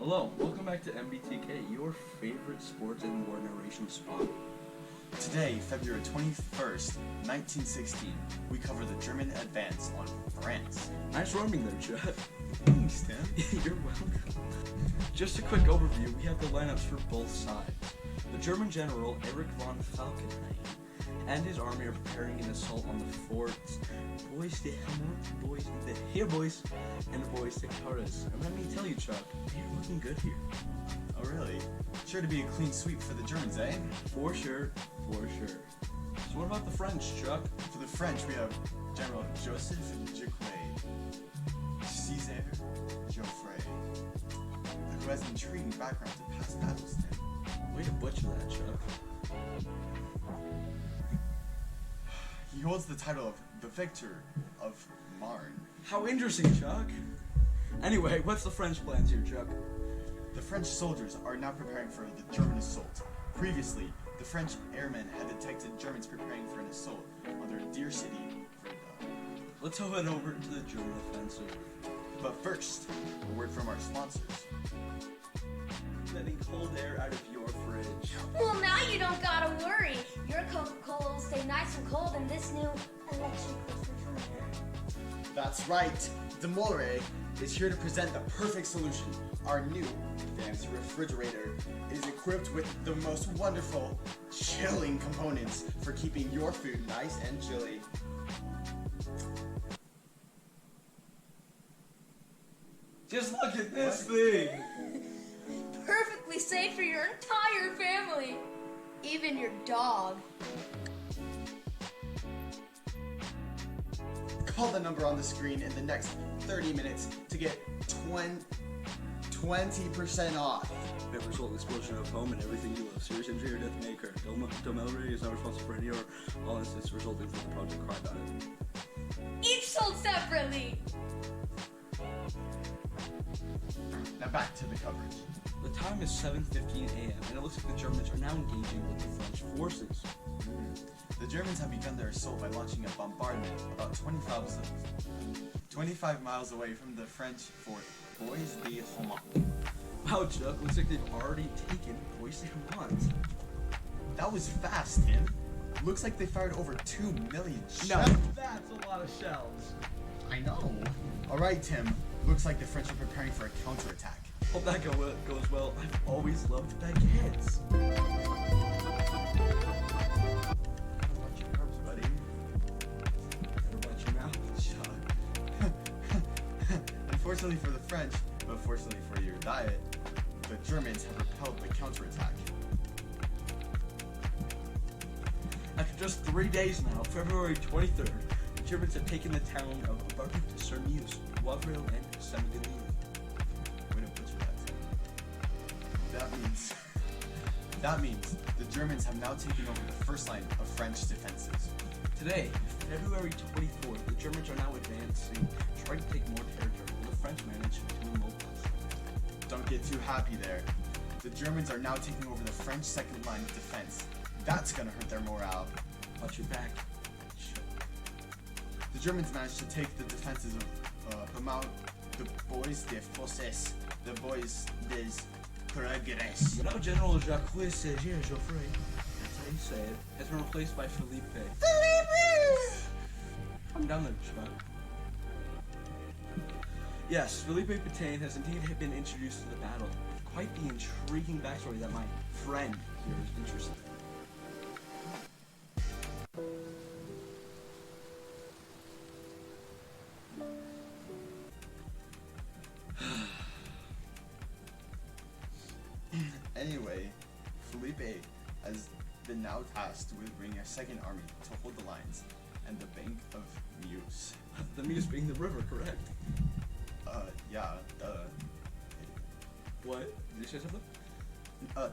Hello, welcome back to MBTK, your favorite sports and war narration spot. Today, February 21st, 1916, we cover the German advance on France. Nice rhyming there, Chuck. Thanks, Tim. You're welcome. Just a quick overview, we have the lineups for both sides. The German general Erich von Falkenhayn and his army are preparing an assault on the forts Bois de Hamont, Bois and Bois de Carres. And let me tell you, Chuck, you're looking good here. Oh, really? Sure to be a clean sweep for the Germans, eh? For sure, for sure. So what about the French, Chuck? For the French, we have General Joseph Jacquet, César Joffre, who has an intriguing background to past battles, Tim. Way to butcher that, Chuck. He holds the title of the Victor of Marne. How interesting, Chuck. Anyway, what's the French plans here, Chuck? The French soldiers are now preparing for the German assault. Previously, the French airmen had detected Germans preparing for an assault on their dear city, Verdun. Let's head over to the German offensive. But first, a word from our sponsors. Letting cold air out of your fridge. Well, now you don't gotta worry. Your Coca-Cola will stay nice and cold in this new electric refrigerator. That's right. Demore is here to present the perfect solution. Our new fancy refrigerator is equipped with the most wonderful chilling components for keeping your food nice and chilly. Just look at this thing. Perfectly safe for your entire family, even your dog. Call the number on the screen in the next 30 minutes to get 20% off. That result in explosion of home and everything you love. Serious injury or death may occur. Domelry is not responsible for any or all incidents resulting from the project crime about it. Each sold separately. Now back to the coverage. The time is 7:15 a.m. and it looks like the Germans are now engaging with the French forces. The Germans have begun their assault by launching a bombardment about 25 miles away from the French fort Bois de Hamont. Wow, Chuck, looks like they've already taken Bois de Hamont. That was fast, Tim. Looks like they fired over 2 million shells. No, that's a lot of shells. I know. Alright, Tim. Looks like the French are preparing for a counterattack. Hope that goes well. I've always loved baguettes. Watch your carbs, buddy. Never watch your mouth. Chuck. Unfortunately for the French, but fortunately for your diet, the Germans have repelled the counterattack. After just 3 days now, February 23rd, the Germans have taken the town of Verdun, Sermeuse, Wavre, and Saint-Denis. Way to butcher that, Tim. That means the Germans have now taken over the first line of French defenses. Today, February 24th, the Germans are now advancing, trying to take more territory, while the French manage to immobilize. Don't get too happy there. The Germans are now taking over the French second line of defense. That's gonna hurt their morale. Watch your back. The Germans managed to take the defenses of Hamont, the Bois de Fosses, the Bois des Progrès. Now General Jacques César Joffre, that's how you say it, has been replaced by Philippe. I'm down there, Chuck. Yes, Philippe Pétain has indeed been introduced to the battle. Quite the intriguing backstory that my friend here is interested in. Anyway, Felipe has been now tasked with bringing a second army to hold the lines and the bank of Meuse. The Meuse being the river, correct? Yeah, What? Did you say something?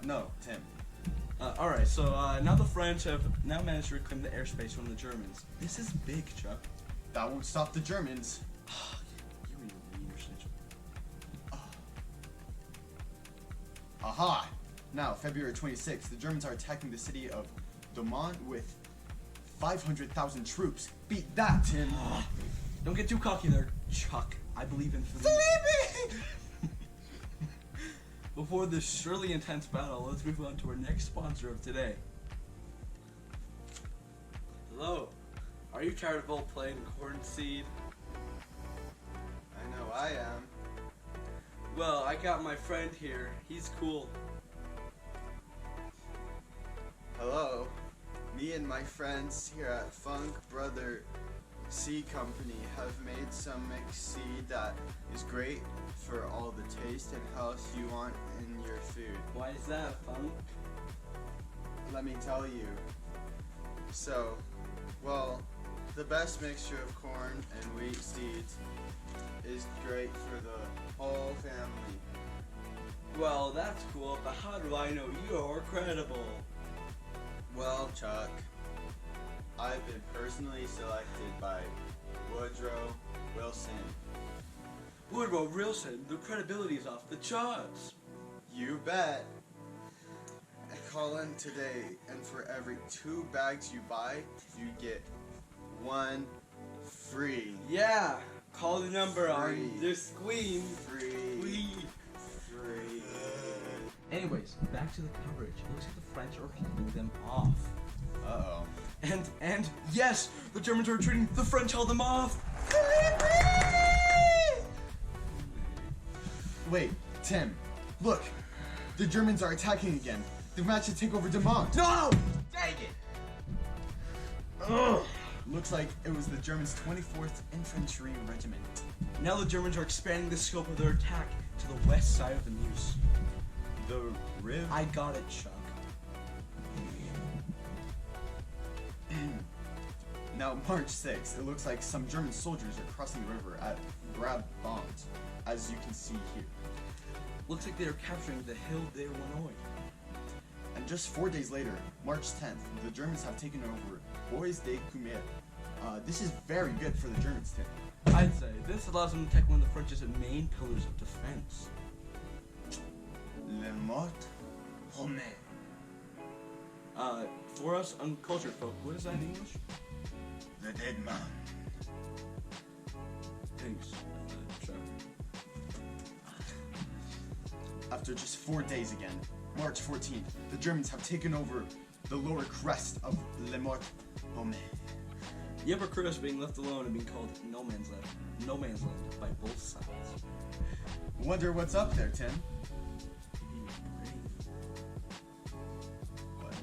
no, Tim. Alright, so now the French have now managed to reclaim the airspace from the Germans. This is big, Chuck. That won't stop the Germans. You and your wiener snitch. Aha! Now, February 26th, the Germans are attacking the city of Domont with 500,000 troops. Beat that, Tim! Don't get too cocky there, Chuck. I believe in Philippe. Before this surely intense battle, let's move on to our next sponsor of today. Hello. Are you tired of all playing corn seed? I know I am. Well, I got my friend here. He's cool. Hello. Me and my friends here at Funk Brother Seed Company have made some mixed seed that is great for all the taste and health you want in your food. Why is that, Funk? Let me tell you. So, well, the best mixture of corn and wheat seeds is great for the whole family. Well, that's cool, but how do I know you're credible? Well, Chuck, I've been personally selected by Woodrow Wilson. Woodrow Wilson, the credibility is off the charts. You bet. Call in today, and for every 2 bags you buy, you get 1 free. Yeah, call the number on Free. the screen. Free. Anyways, back to the coverage. It looks like the French are holding them off. Uh-oh. And yes, the Germans are retreating. The French held them off. Wait, Tim, look. The Germans are attacking again. They've managed to take over Demont. No! Dang it! Ugh. Looks like it was the Germans' 24th Infantry Regiment. Now the Germans are expanding the scope of their attack to the west side of the Meuse. The Riv? I got it, Chuck. Now, March 6th, it looks like some German soldiers are crossing the river at Brabant, as you can see here. Looks like they are capturing the Hill de Wanoy. And just 4 days later, March 10th, the Germans have taken over Bois de Cumer. This is very good for the Germans, Tim. I'd say this allows them to attack one of the French's main pillars of defense. Le Mort Romain. For us uncultured folk, what is that in English? The dead man. Thanks, Chuck. After just 4 days again, March 14th, the Germans have taken over the lower crest of Le Mort Romain. The upper crust being left alone and being called no man's land. No man's land by both sides. Wonder what's up there, Tim? What?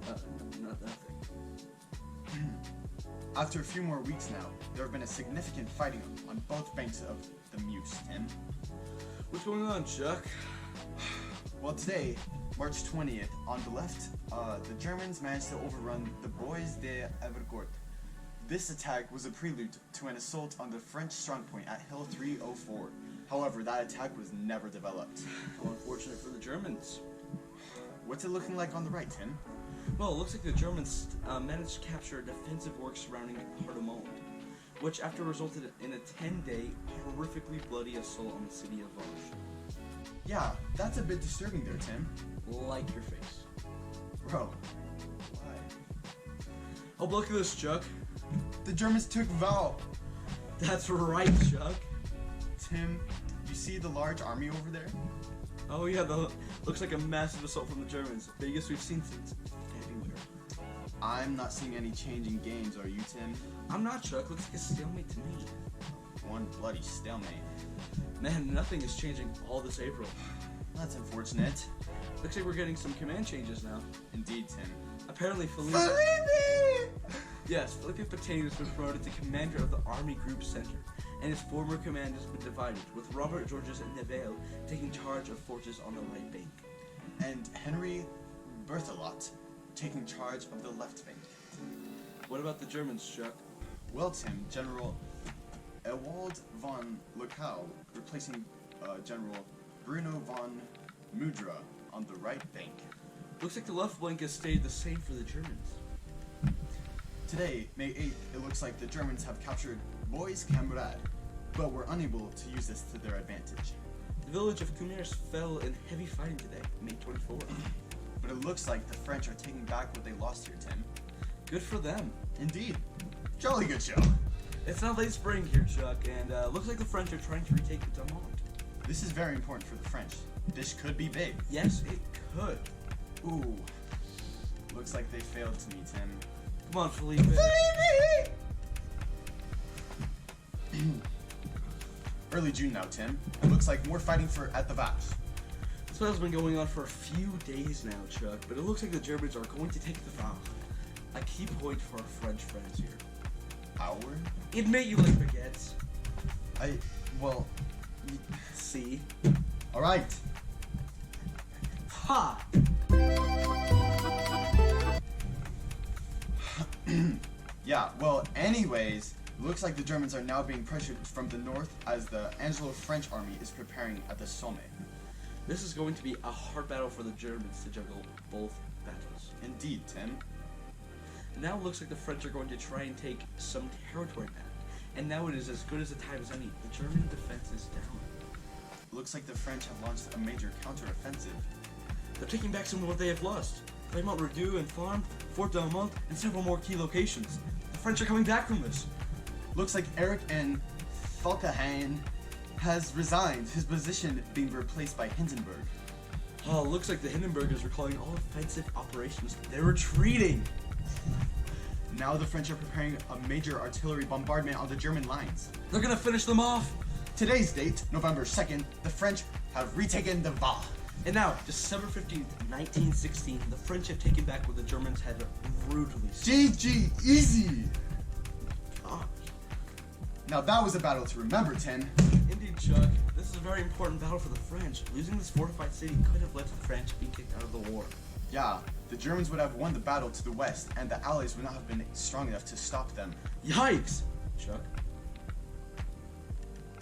Not nothing. After a few more weeks now, there have been a significant fighting on both banks of the Meuse, Tim. What's going on, Chuck? Well, today, March 20th, on the left, the Germans managed to overrun the Bois de Evercourt. This attack was a prelude to an assault on the French strongpoint at Hill 304. However, that attack was never developed. How unfortunate for the Germans. What's it looking like on the right, Tim? Well, it looks like the Germans managed to capture a defensive work surrounding Hardemont, which after resulted in a 10-day, horrifically bloody assault on the city of Vosges. Yeah, that's a bit disturbing there, Tim. Like your face. Bro, why? Oh, look at this, Chuck. The Germans took Val. That's right, Chuck. Tim, you see the large army over there? Oh yeah, looks like a massive assault from the Germans. Biggest we've seen since February. I'm not seeing any change in gains, are you, Tim? I'm not, Chuck. Looks like a stalemate to me. One bloody stalemate. Man, nothing is changing all this April. That's unfortunate. Looks like we're getting some command changes now. Indeed, Tim. Apparently, Felipe... Yes, Felipe Patain has been promoted to commander of the Army Group Center, and his former command has been divided, with Robert Georges Neveu taking charge of forces on the right bank. And Henry Berthelot taking charge of the left bank. What about the Germans, Chuck? Well, Tim, General Ewald von Lukau replacing General Bruno von Mudra on the right bank. Looks like the left flank has stayed the same for the Germans. Today, May 8th, it looks like the Germans have captured Bois Camarade, but were unable to use this to their advantage. The village of Cumiers fell in heavy fighting today, May 24th. But it looks like the French are taking back what they lost here, Tim. Good for them. Indeed. Jolly good show. It's not late spring here, Chuck, and looks like the French are trying to retake Demont. This is very important for the French. This could be big. Yes, it could. Ooh. Looks like they failed to me, Tim. Come on, Felipe. Early June now, Tim. It looks like more fighting at the Vache. This battle's been going on for a few days now, Chuck, but it looks like the Germans are going to take the Vache. A key point for our French friends here. Our? Admit you like baguettes. Well... See? Alright. Ha! Yeah, well, anyways, looks like the Germans are now being pressured from the north as the Anglo-French army is preparing at the Somme. This is going to be a hard battle for the Germans to juggle both battles. Indeed, Tim. Now it looks like the French are going to try and take some territory back. And now it is as good as a time as any. The German defense is down. Looks like the French have launched a major counter-offensive. They're taking back some of what they have lost. Clermont Verdun and Farm, Fort Delmont, and several more key locations. The French are coming back from this. Looks like Eric and Falkenhayn has resigned, his position being replaced by Hindenburg. Oh, looks like the Hindenburgers are calling all offensive operations. They're retreating. Now the French are preparing a major artillery bombardment on the German lines. They're gonna finish them off. Today's date, November 2nd, the French have retaken the Vache. And now, December 15th, 1916, the French have taken back what the Germans had brutally stolen. GG, easy! Gosh. Now that was a battle to remember, Tim. Indeed, Chuck. This is a very important battle for the French. Losing this fortified city could have led to the French being kicked out of the war. Yeah, the Germans would have won the battle to the west, and the Allies would not have been strong enough to stop them. Yikes! Chuck.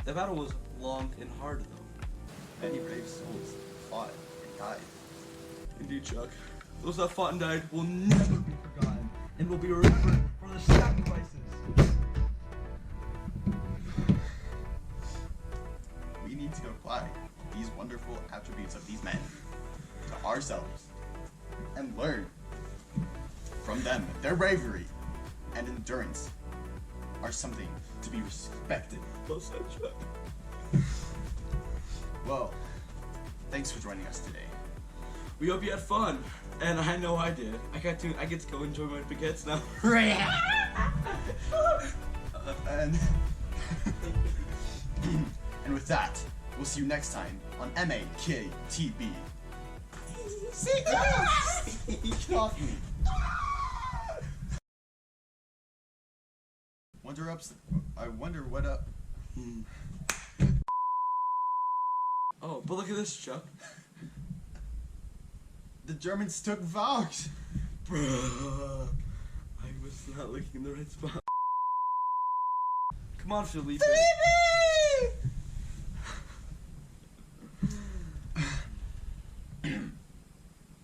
The battle was long and hard, though. Many brave souls fought and died. Indeed, Chuck. Those that fought and died will never be forgotten, and will be remembered for their sacrifices. We need to apply these wonderful attributes of these men to ourselves and learn from them. Their bravery and endurance are something to be respected. Well said, Chuck. Well, thanks for joining us today. We hope you had fun, and I know I did. I get to go enjoy my baguettes now. And and with that, we'll see you next time on MAKTB. Get off me. I wonder what up. Oh, but look at this, Chuck. The Germans took Vache. Bruh. I was not looking in the right spot. Come on, Felipe.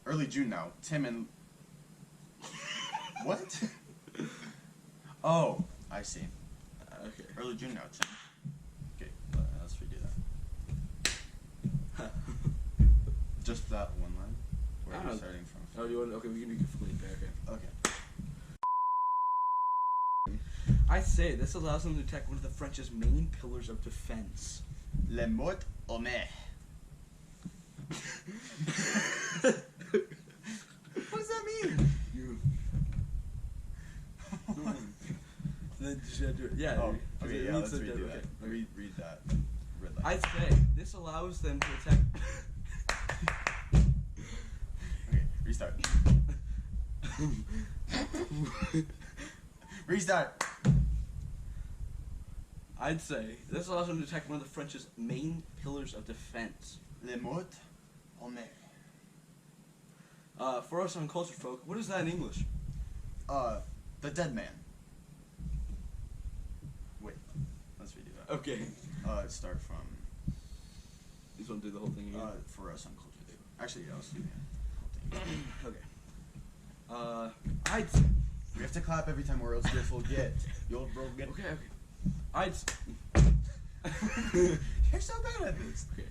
Early June now. Tim and... What? Oh, I see. Okay. Early June now, Tim. Okay, let's redo that. Just that one line? Where are we starting from? Oh, you want? Okay, we can do Felipe. Okay. Okay. I say this allows them to attack one of the French's main pillars of defense. Le mot homme. What does that mean? You. Yeah. Oh, okay, yeah, let's okay. redo that. Read that. Red light. I'd say this allows them to attack. Okay, restart. Restart. I'd say this allows them to attack one of the French's main pillars of defense. Le mot homme. For us on Culture Folk, what is that in English? The dead man. Wait, let's redo that. Okay. Start from. You just want to do the whole thing again? For us on Culture Folk. Actually, yeah, let's do the whole thing. Okay. I'd say. We have to clap every time or else you'll forget. You'll forget. Okay. I'd. You're so bad at this. Okay.